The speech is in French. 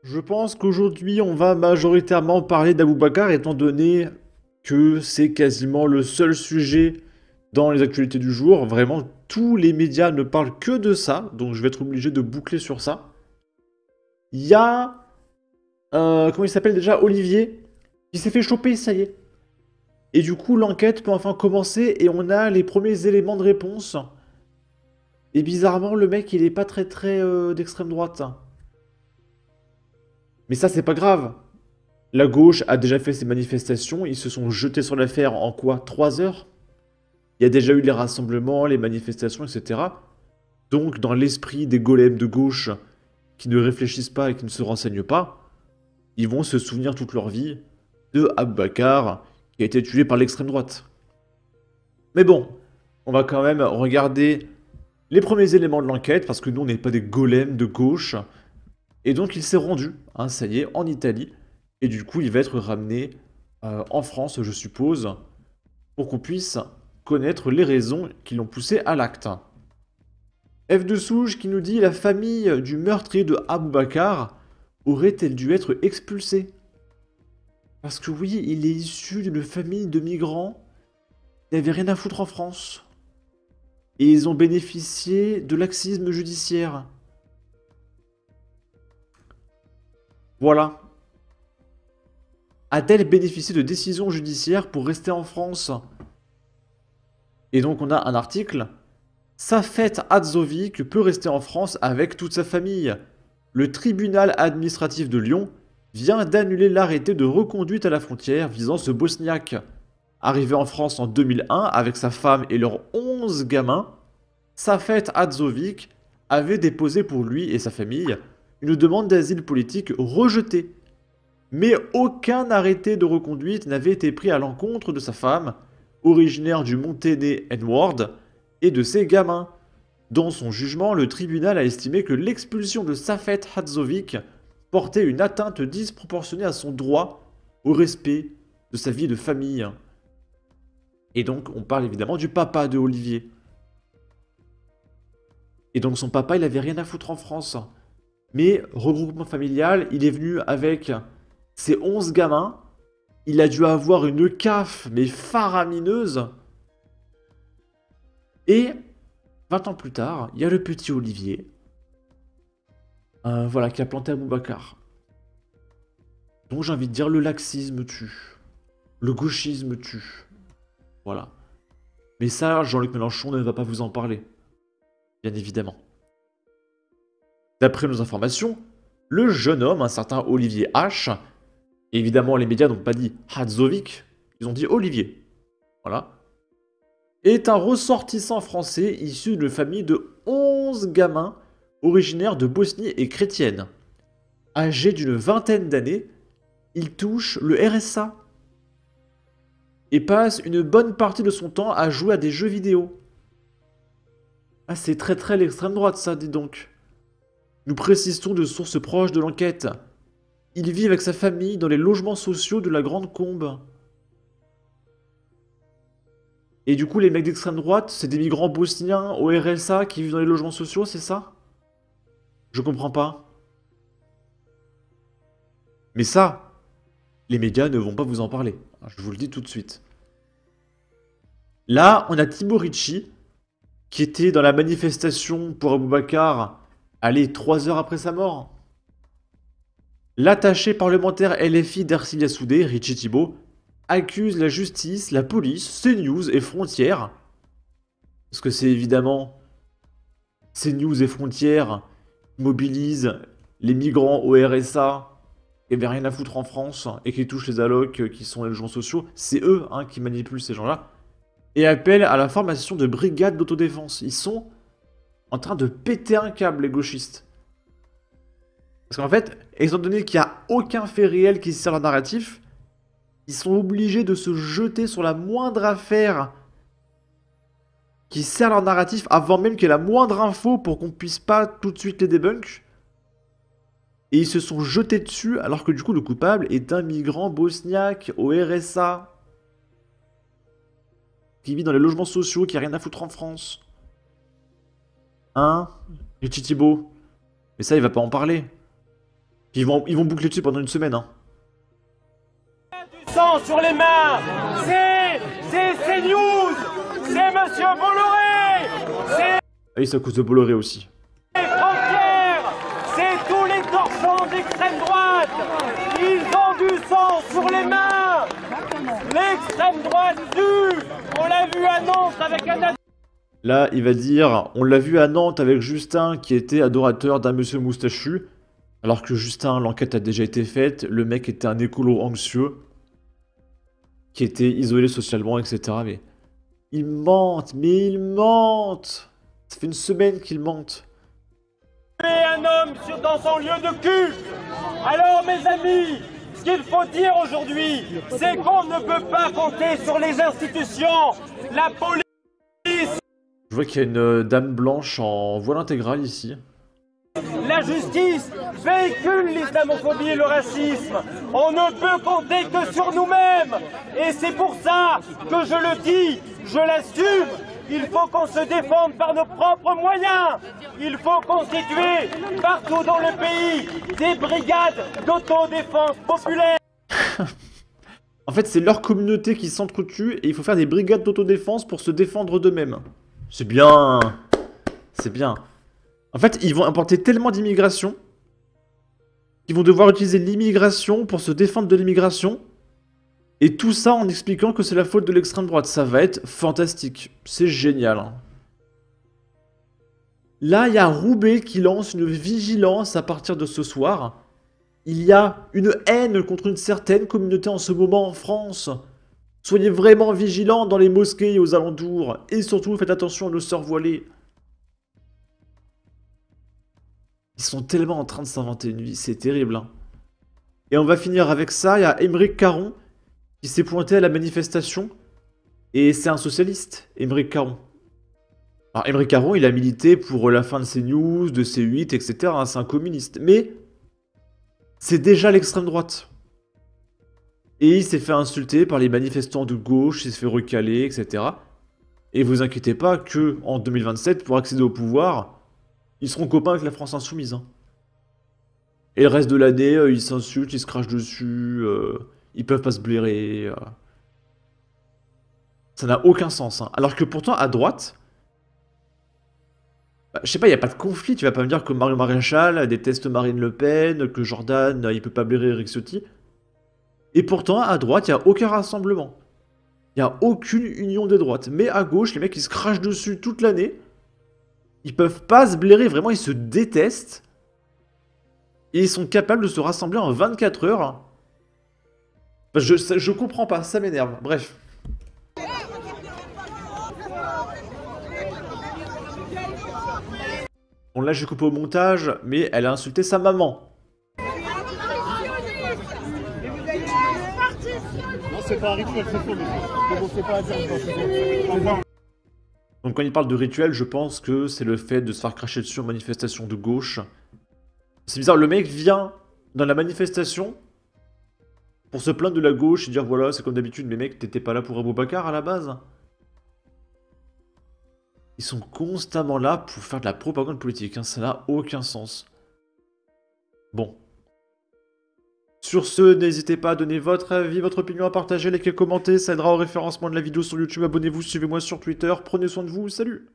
Je pense qu'aujourd'hui, on va majoritairement parler d'Aboubacar, étant donné que c'est quasiment le seul sujet dans les actualités du jour. Vraiment, tous les médias ne parlent que de ça, donc je vais être obligé de boucler sur ça. Il y a, comment il s'appelle déjà, Olivier, qui s'est fait choper, ça y est. Et du coup, l'enquête peut enfin commencer et on a les premiers éléments de réponse. Et bizarrement, le mec, il est pas très d'extrême droite. Mais ça, c'est pas grave. La gauche a déjà fait ses manifestations, ils se sont jetés sur l'affaire en quoi? 3 heures? Il y a déjà eu les rassemblements, les manifestations, etc. Donc, dans l'esprit des golems de gauche qui ne réfléchissent pas et qui ne se renseignent pas, ils vont se souvenir toute leur vie de Aboubacar qui a été tué par l'extrême droite. Mais bon, on va quand même regarder les premiers éléments de l'enquête parce que nous, on n'est pas des golems de gauche. Et donc, il s'est rendu, hein, ça y est, en Italie. Et du coup, il va être ramené en France, je suppose, pour qu'on puisse connaître les raisons qui l'ont poussé à l'acte. F de Souge qui nous dit la famille du meurtrier de Aboubacar aurait-elle dû être expulsée? Parce que oui, il est issu d'une famille de migrants qui n'avaient rien à foutre en France. Et ils ont bénéficié de laxisme judiciaire. Voilà. A-t-elle bénéficié de décisions judiciaires pour rester en France? Et donc on a un article. Safet Hadzovic peut rester en France avec toute sa famille. Le tribunal administratif de Lyon vient d'annuler l'arrêté de reconduite à la frontière visant ce Bosniaque. Arrivé en France en 2001 avec sa femme et leurs 11 gamins, Safet Hadzovic avait déposé pour lui et sa famille une demande d'asile politique rejetée. Mais aucun arrêté de reconduite n'avait été pris à l'encontre de sa femme, originaire du Monténé-N-Ward, et de ses gamins. Dans son jugement, le tribunal a estimé que l'expulsion de Safet Hadzovic portait une atteinte disproportionnée à son droit au respect de sa vie de famille. Et donc, on parle évidemment du papa de Olivier. Et donc, son papa, il avait rien à foutre en France. Mais, regroupement familial, il est venu avec ses 11 gamins. Il a dû avoir une CAF, mais faramineuse. Et 20 ans plus tard, il y a le petit Olivier, voilà, qui a planté Aboubacar. Donc j'ai envie de dire, le laxisme tue. Le gauchisme tue. Voilà. Mais ça, Jean-Luc Mélenchon ne va pas vous en parler. Bien évidemment. D'après nos informations, le jeune homme, un certain Olivier H, évidemment les médias n'ont pas dit Hadzovic, ils ont dit Olivier. Voilà. Est un ressortissant français issu d'une famille de 11 gamins originaires de Bosnie et chrétienne. Âgé d'une vingtaine d'années, il touche le RSA et passe une bonne partie de son temps à jouer à des jeux vidéo. Ah, c'est très l'extrême droite ça, dis donc. Nous précisons de sources proches de l'enquête. Il vit avec sa famille dans les logements sociaux de la Grande Combe. Et du coup, les mecs d'extrême droite, c'est des migrants bosniens au RSA qui vivent dans les logements sociaux, c'est ça? Je comprends pas. Mais ça, les médias ne vont pas vous en parler. Je vous le dis tout de suite. Là, on a Thibaut Ricci, qui était dans la manifestation pour Aboubacar, allez, 3 heures après sa mort. L'attaché parlementaire LFI d'Ercilia Soudé, Ricci Thibaut, accuse la justice, la police, CNews et Frontières, parce que c'est évidemment CNews et Frontières qui mobilisent les migrants au RSA qui n'avaient rien à foutre en France et qui touchent les allocs qui sont les logements sociaux. C'est eux qui manipulent ces gens-là. Et appellent à la formation de brigades d'autodéfense. Ils sont en train de péter un câble, les gauchistes. Parce qu'en fait, étant donné qu'il n'y a aucun fait réel qui sert leur narratif, ils sont obligés de se jeter sur la moindre affaire qui sert leur narratif avant même qu'il y ait la moindre info pour qu'on puisse pas tout de suite les débunk. Et ils se sont jetés dessus alors que du coup le coupable est un migrant bosniaque au RSA qui vit dans les logements sociaux, qui a rien à foutre en France. Hein? Richie Thibault. Mais ça, il va pas en parler. Ils vont boucler dessus pendant une semaine, hein. Du sang sur les mains, c'est News, c'est Monsieur Bolloré, c'est Ah oui, c'est à cause de Bolloré aussi. Frontières, c'est tous les torchons d'extrême droite. Ils ont du sang sur les mains. L'extrême droite tue. On l'a vu à Nantes avec un... Là, il va dire, on l'a vu à Nantes avec Justin qui était adorateur d'un monsieur moustachu. Alors que Justin, l'enquête a déjà été faite, le mec était un écolo anxieux, qui était isolé socialement, etc. Mais ils mentent, mais ils mentent. Ça fait une semaine qu'ils mentent. un homme dans son lieu de culte. Alors mes amis, ce qu'il faut dire aujourd'hui, c'est qu'on ne peut pas compter sur les institutions, la police. Je vois qu'il y a une dame blanche en voile intégral ici. La justice véhicule l'islamophobie et le racisme. On ne peut compter que sur nous-mêmes. Et c'est pour ça que je le dis, je l'assume. Il faut qu'on se défende par nos propres moyens. Il faut constituer partout dans le pays des brigades d'autodéfense populaire. En fait, c'est leur communauté qui s'entretue et il faut faire des brigades d'autodéfense pour se défendre d'eux-mêmes. C'est bien. C'est bien. En fait, ils vont importer tellement d'immigration qu'ils vont devoir utiliser l'immigration pour se défendre de l'immigration. Et tout ça en expliquant que c'est la faute de l'extrême droite. Ça va être fantastique. C'est génial. Hein. Là, il y a Roubaix qui lance une vigilance à partir de ce soir. Il y a une haine contre une certaine communauté en ce moment en France. Soyez vraiment vigilants dans les mosquées et aux alentours. Et surtout, faites attention aux sœurs voilées. Ils sont tellement en train de s'inventer une vie, c'est terrible. Hein. Et on va finir avec ça, il y a Aymeric Caron qui s'est pointé à la manifestation. Et c'est un socialiste, Aymeric Caron. Alors Aymeric Caron, il a milité pour la fin de CNews, de C8, etc. Hein, c'est un communiste. Mais c'est déjà l'extrême droite. Et il s'est fait insulter par les manifestants de gauche, il s'est fait recaler, etc. Et vous inquiétez pas que en 2027, pour accéder au pouvoir... Ils seront copains avec la France Insoumise. Hein. Et le reste de l'année, ils s'insultent, ils se crachent dessus, ils peuvent pas se blairer. Ça n'a aucun sens. Hein. Alors que pourtant, à droite, bah, je sais pas, il n'y a pas de conflit. Tu vas pas me dire que Mario Maréchal déteste Marine Le Pen, que Jordan, il peut pas blairer Eric Ciotti. Et pourtant, à droite, il n'y a aucun rassemblement. Il n'y a aucune union des droites. Mais à gauche, les mecs, ils se crachent dessus toute l'année. Ils peuvent pas se blairer, vraiment, ils se détestent. Et ils sont capables de se rassembler en 24 heures. Enfin, je comprends pas, ça m'énerve. Bref. Bon, là, j'ai coupé au montage, mais elle a insulté sa maman. Non, c'est pas un rituel, c'est faux, mais commencez pas à dire. Donc quand il parle de rituel, je pense que c'est le fait de se faire cracher dessus en manifestation de gauche. C'est bizarre, le mec vient dans la manifestation pour se plaindre de la gauche et dire voilà, c'est comme d'habitude, mais mec, t'étais pas là pour Aboubacar à la base. Ils sont constamment là pour faire de la propagande politique, hein, ça n'a aucun sens. Bon. Sur ce, n'hésitez pas à donner votre avis, votre opinion, à partager, liker, commenter, ça aidera au référencement de la vidéo sur YouTube. Abonnez-vous, suivez-moi sur Twitter, prenez soin de vous, salut!